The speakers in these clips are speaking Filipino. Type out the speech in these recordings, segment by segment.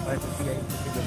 Ay, sige, sige.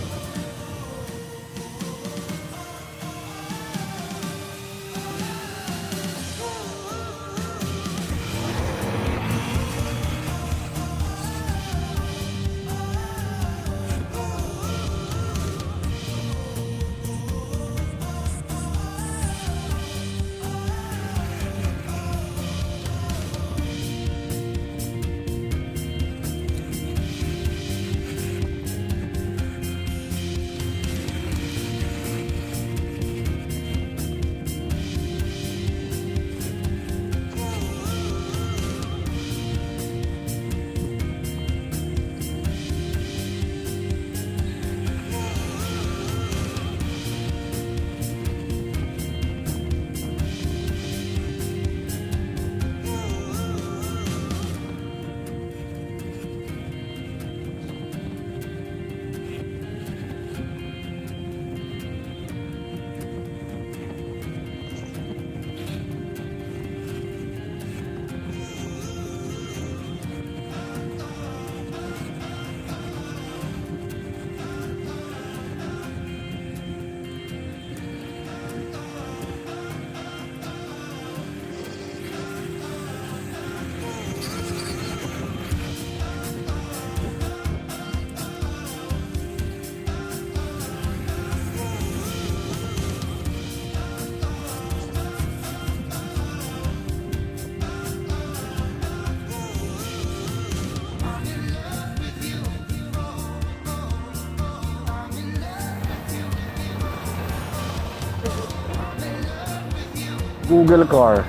Google Car.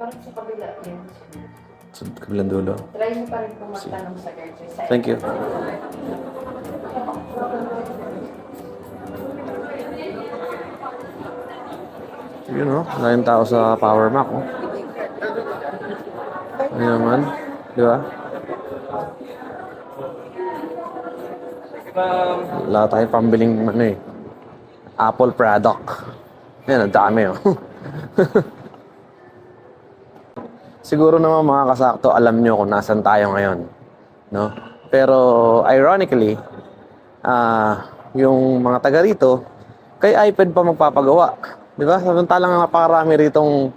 Parang sa kabila yan. Sa kabilang dulo. Try mo pa rin kung magtanong sa guardian. Thank you. Yun o, maraming tao sa Power Mac o. Ano naman, di ba? Wala tayong pambiling ano eh. Apple product. Yan, ang dami o. Siguro naman mga kasakto, alam nyo kung nasan tayo ngayon. No? Pero ironically, yung mga taga rito, kay iPad pa magpapagawa. Di ba? Samantalang napakarami ritong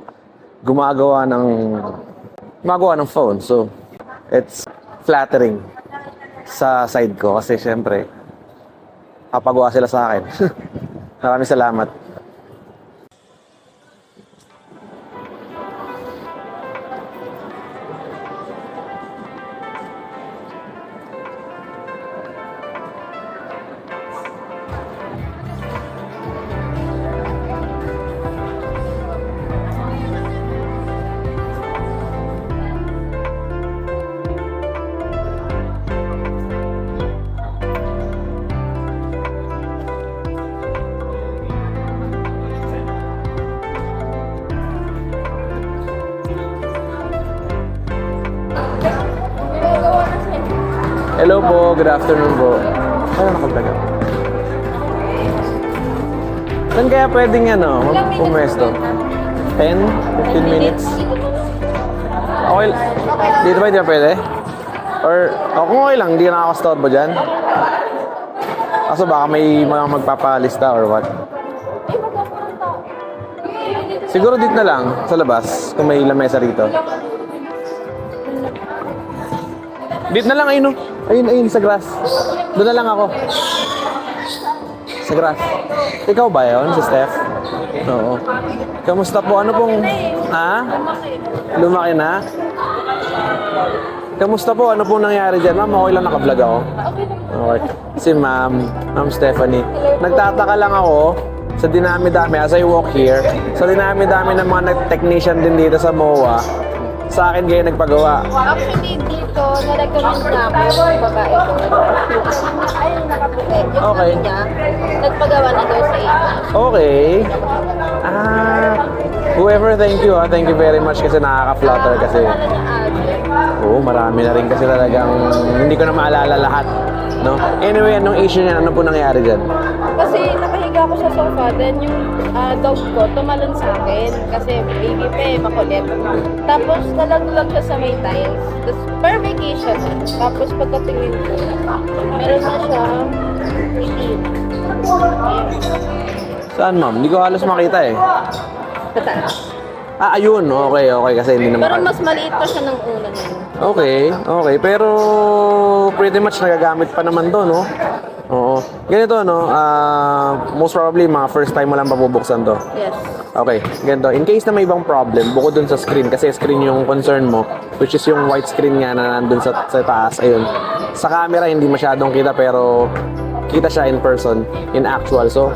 gumagawa ng phone. So, it's flattering sa side ko kasi syempre, papagawa sila sa akin. Maraming salamat. Hello po, good afternoon po. Ano nakapag ako? Saan kaya pwedeng pumesto? 10? 15 minutes? Okay. Dito ba hindi na pwede? Or, kung okay lang, hindi na nakakastorbo dyan? Kaso baka may mga magpapalista or what? Siguro dito na lang, sa labas, kung may lamesa rito. Dito na lang, ayun. Ayun, sa grass. Doon na lang ako. Sa grass. Ikaw ba yun, si Steph? Oo. Kamusta po? Ano pong... Ha? Lumaki na? Kamusta po? Ano pong nangyari dyan? Ma'am, okay lang naka-vlog ako? Okay. Si Ma'am Stephanie. Nagtataka lang ako sa dinami-dami as I walk here. Sa dinami-dami ng mga technician din dito sa MOA. Sa akin kayo nagpagawa. Actually, dito, na-recommend na ako yung babae ko. Ayun, nakaputi. Yung Okay. sabi niya, nagpagawa na daw sa ina. Okay. Whoever, thank you. Thank you very much kasi nakaka-flutter kasi. Pangalan niya Alvin. Oo, marami na rin kasi talagang hindi ko na maalala lahat. No? Anyway, anong issue niyan? Ano po nangyari dyan? Kasi nakahiga ako sa sofa, then yung dog ko tumalon sa akin. Kasi baby pa makulit. Tapos nalaglag siya sa may tiles. Tapos per vacation. Tapos pagkatingin ko, meron na siya 18. Saan, ma'am? Hindi ko halos makita eh. Pataas. Ayun. Okay. Kasi hindi na Pero mas maliit pa siya ng una niya. Okay. Pero pretty much nagagamit pa naman to, no? Oo. Ganito, no? Most probably, mga first time mo lang mabubuksan to. Yes. Okay, ganito. In case na may ibang problem, bukod dun sa screen, kasi screen yung concern mo, which is yung white screen nga na nandun sa taas, ayun. Sa camera, hindi masyadong kita, pero kita siya in person, in actual. So,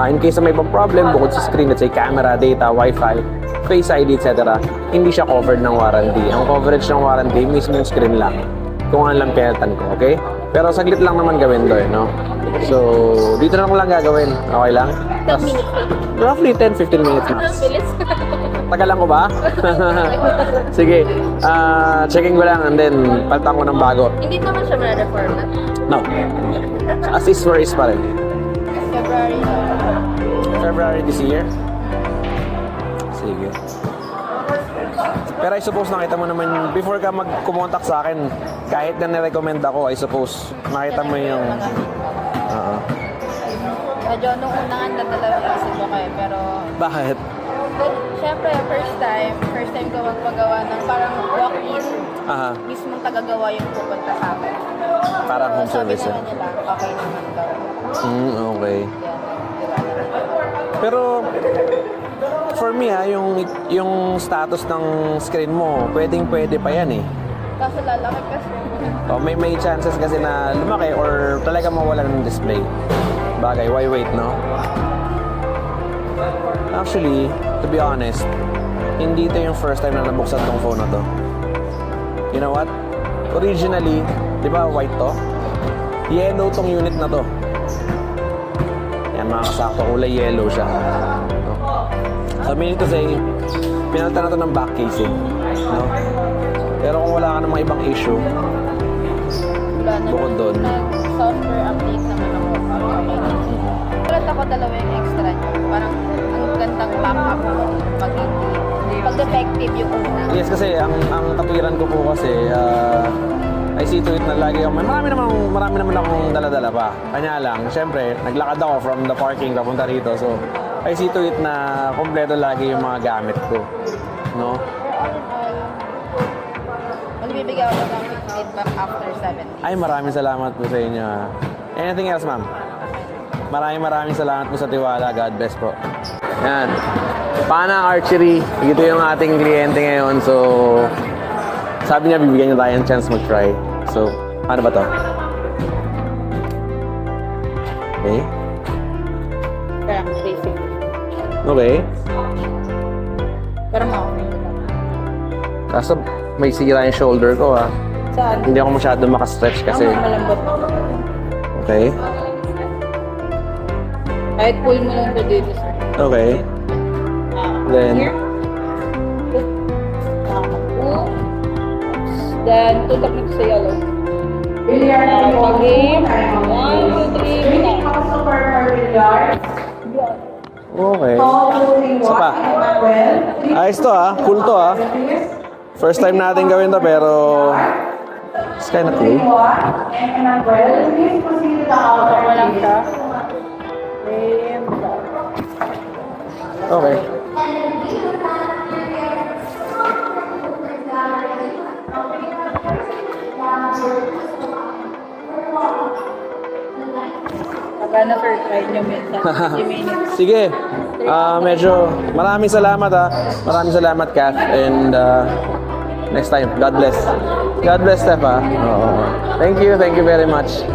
in case na may ibang problem, bukod sa screen, let's say camera, data, wifi, face ID, etc., hindi siya covered ng warranty. Ang coverage ng warranty, mismo yung screen lang. Kung ano lang pinalitan ko, okay? Pero saglit lang naman gawin to, no? So, dito na lang gagawin. Okay lang? 10 minutes. Roughly 10-15 minutes max. Bilis. Tagalan ko ba? Sige. Checking ko lang and then palitan ko ng bago. Hindi naman siya ma-reformat. No. As is where is pa rin. February. February this year. Sige. Pero I suppose nakita mo naman, before ka mag-kumontak sa akin, kahit na nirecommend ako, I suppose, nakita mo yung... Medyo nung una nga nadalawang isip ko kayo, pero... Bakit? But, syempre, first time ko magpagawa ng parang walk-in. Aha. Mismong tagagawa yung pupunta sa akin. Parang home Sabi service. naman nila, okay naman daw. Okay. Yan. Pero for me yung status ng screen mo, pwede pa yan eh. Kaso lalaki kasi. May chances kasi na lumaki or talaga mawala ng display. Bagay, why wait, no? Actually, to be honest, hindi ito yung first time na nabuksan tong phone na to. You know what? Originally, di ba white to? Yellow tong unit na to. Yan, mga kasakto, kulay yellow siya. No? So, meaning to say, pinalitan na to ng back casing. No? Pero kung wala ka ng mga ibang issue, Wala na. bukod doon, Software update naman ako. Okay. Ulat ako dalawa yung extra nyo. Parang ang gandang backup pag defective yung una. yes, kasi ang katwiran ko po kasi, I see to it na lagi ako, marami naman akong dala-dala pa. Kanya lang, syempre, naglakad ako from the parking papunta rito. So, I see to it na kompleto lagi yung mga gamit ko. No? Magbibigay ako ng feedback after 7 days. Ay, maraming salamat po sa inyo. Anything else, ma'am? Maraming salamat po sa tiwala. God bless po. Yan. Pana Archery. Ito yung ating kliyente ngayon. So, sabi niya, bibigyan niya tayo ng chance mag-try. So, ano ba to? Okay. Parang basic. Okay. Parang okay. Kaso, may sira yung shoulder ko, ha. Saan? Hindi ako masyado makastretch kasi. Malambot. Okay. Kahit pull mo lang ito dito, sir. Okay. Then, Here. Pull. Then, tutok nito sa yellow. Game. 1, 2, 3, okay. Isa pa. Ayos to, ha. Cool to, ha. First time natin gawin to, pero it's kind of cool. Walang siya. Okay. Magana sir, try nyo minsan. 50 minutes. Sige. Medyo maraming salamat, ha. Maraming salamat, Kath. And next time, God bless. God bless, Steph, ha. Oo. Thank you very much.